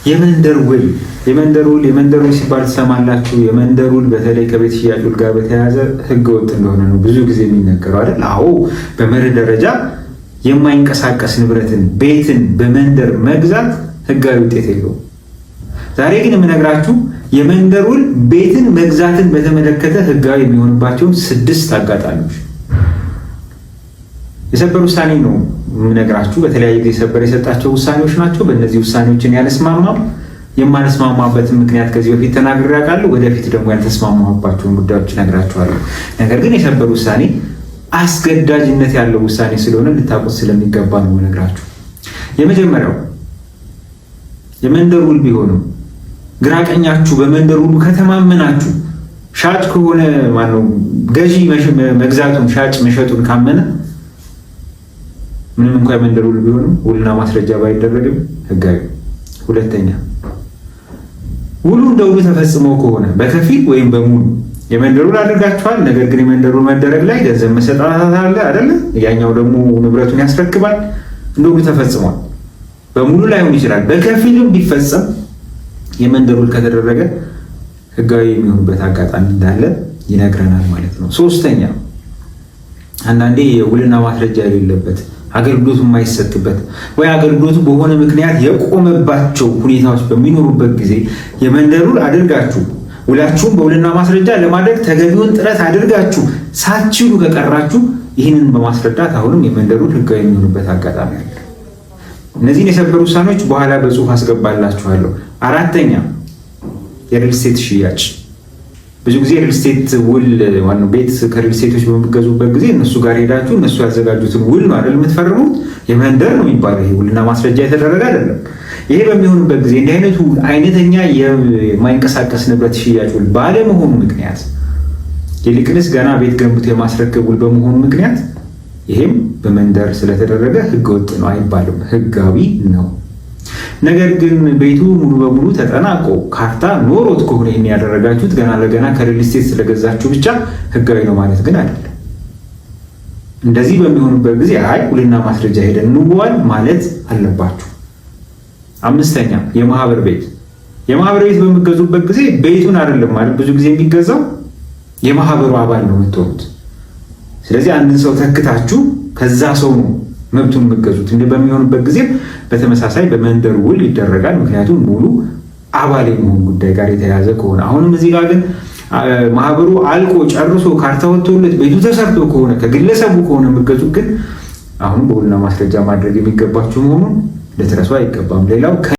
የመንደር ውል የመንደር ውል ሲባል ትሰማላችሁ። የመንደር ውል በተለይ ከቤት ሽያጭ ውል ጋር በተያያዘ ህገ ወጥ እንደሆነ ነው ብዙ ጊዜ የሚነገረው አይደል? አዎ፣ በመርህ ደረጃ የማይንቀሳቀስ ንብረትን ቤትን በመንደር መግዛት ህጋዊ ውጤት የለውም። ዛሬ ግን የምነግራችሁ የመንደር ውል ቤትን መግዛትን በተመለከተ ህጋዊ የሚሆንባቸውን 6 አጋጣሚዎች የሰበር ውሳኔ ነው የምነግራችሁ። በተለያየ ጊዜ ሰበር የሰጣቸው ውሳኔዎች ናቸው። በእነዚህ ውሳኔዎችን ያልስማማም የማልስማማበትን ምክንያት ከዚህ በፊት ተናግሬ አውቃለሁ። ወደፊት ደግሞ ያልተስማማባቸውን ጉዳዮች እነግራችኋለሁ። ነገር ግን የሰበር ውሳኔ አስገዳጅነት ያለው ውሳኔ ስለሆነ ልታውቁት ስለሚገባ ነው የምነግራችሁ። የመጀመሪያው የመንደር ውል ቢሆንም ግራቀኛችሁ በመንደር ውሉ ከተማመናችሁ ሻጭ ከሆነ ማነው ገዢ መግዛቱን ሻጭ መሸጡን ካመነ ምንም እንኳን የመንደር ውል ቢሆንም ውልና ማስረጃ ባይደረግም ህጋዊ። ሁለተኛ ውሉ እንደ ውሉ ተፈጽሞ ከሆነ በከፊል ወይም በሙሉ የመንደር ውል አድርጋችኋል። ነገር ግን የመንደር ውል መደረግ ላይ ገንዘብ መሰጣጣት አለ አይደለ? ያኛው ደግሞ ንብረቱን ያስረክባል። እንደ ውሉ ተፈጽሟል። በሙሉ ላይሆን ይችላል። በከፊልም ቢፈጸም የመንደር ውል ከተደረገ ህጋዊ የሚሆንበት አጋጣሚ እንዳለ ይነግረናል ማለት ነው። ሶስተኛ አንዳንዴ የውልና ማስረጃ የሌለበት አገልግሎቱ የማይሰጥበት ወይ አገልግሎቱ በሆነ ምክንያት የቆመባቸው ሁኔታዎች በሚኖሩበት ጊዜ የመንደር ውል አድርጋችሁ ውላችሁም በውልና ማስረጃ ለማድረግ ተገቢውን ጥረት አድርጋችሁ ሳትችሉ ከቀራችሁ ይህንን በማስረዳት አሁንም የመንደር ውል ህጋዊ የሚሆንበት አጋጣሚ አለ። እነዚህን የሰበር ውሳኔዎች በኋላ በጽሁፍ አስገባላችኋለሁ። አራተኛ የሪል ስቴት ሽያጭ። ብዙ ጊዜ ሪል ስቴት ውል ዋናው ቤት ከሪል ስቴቶች በሚገዙበት ጊዜ እነሱ ጋር ሄዳችሁ እነሱ ያዘጋጁትን ውል ነው አይደል የምትፈርሙት? የመንደር ነው የሚባለው። ይሄ ውልና ማስረጃ የተደረገ አይደለም። ይሄ በሚሆንበት ጊዜ እንዲህ አይነቱ አይነተኛ የማይንቀሳቀስ ንብረት ሽያጭ ውል ባለመሆኑ ምክንያት ይልቅንስ ገና ቤት ገንብቶ የማስረከብ ውል በመሆኑ ምክንያት ይሄም በመንደር ስለተደረገ ህገ ወጥ ነው አይባልም፣ ህጋዊ ነው። ነገር ግን ቤቱ ሙሉ በሙሉ ተጠናቆ ካርታ ኖሮት ከሆነ ይሄን ያደረጋችሁት ገና ለገና ከሪል ስቴት ስለገዛችሁ ብቻ ህጋዊ ነው ማለት ግን አይደለም። እንደዚህ በሚሆንበት ጊዜ አይ ውልና ማስረጃ ሄደን እንዋል ማለት አለባችሁ። አምስተኛ የማህበር ቤት ቤት በሚገዙበት ጊዜ ቤቱን አይደለም ማለት ብዙ ጊዜ የሚገዛው የማህበሩ አባል ነው የምትሆኑት። ስለዚህ አንድን ሰው ተክታችሁ ከዛ ሰው ነው መብቱን የምትገዙት። እንደ በሚሆንበት ጊዜ በተመሳሳይ በመንደር ውል ይደረጋል። ምክንያቱም ሙሉ አባል የመሆን ጉዳይ ጋር የተያያዘ ከሆነ አሁንም እዚህ ጋር ግን ማህበሩ አልቆ ጨርሶ ካርታ ወጥቶለት ቤቱ ተሰርቶ ከሆነ ከግለሰቡ ከሆነ የምትገዙት ግን አሁን በውልና ማስረጃ ማድረግ የሚገባችሁ መሆኑን ልትረሱ አይገባም። ሌላው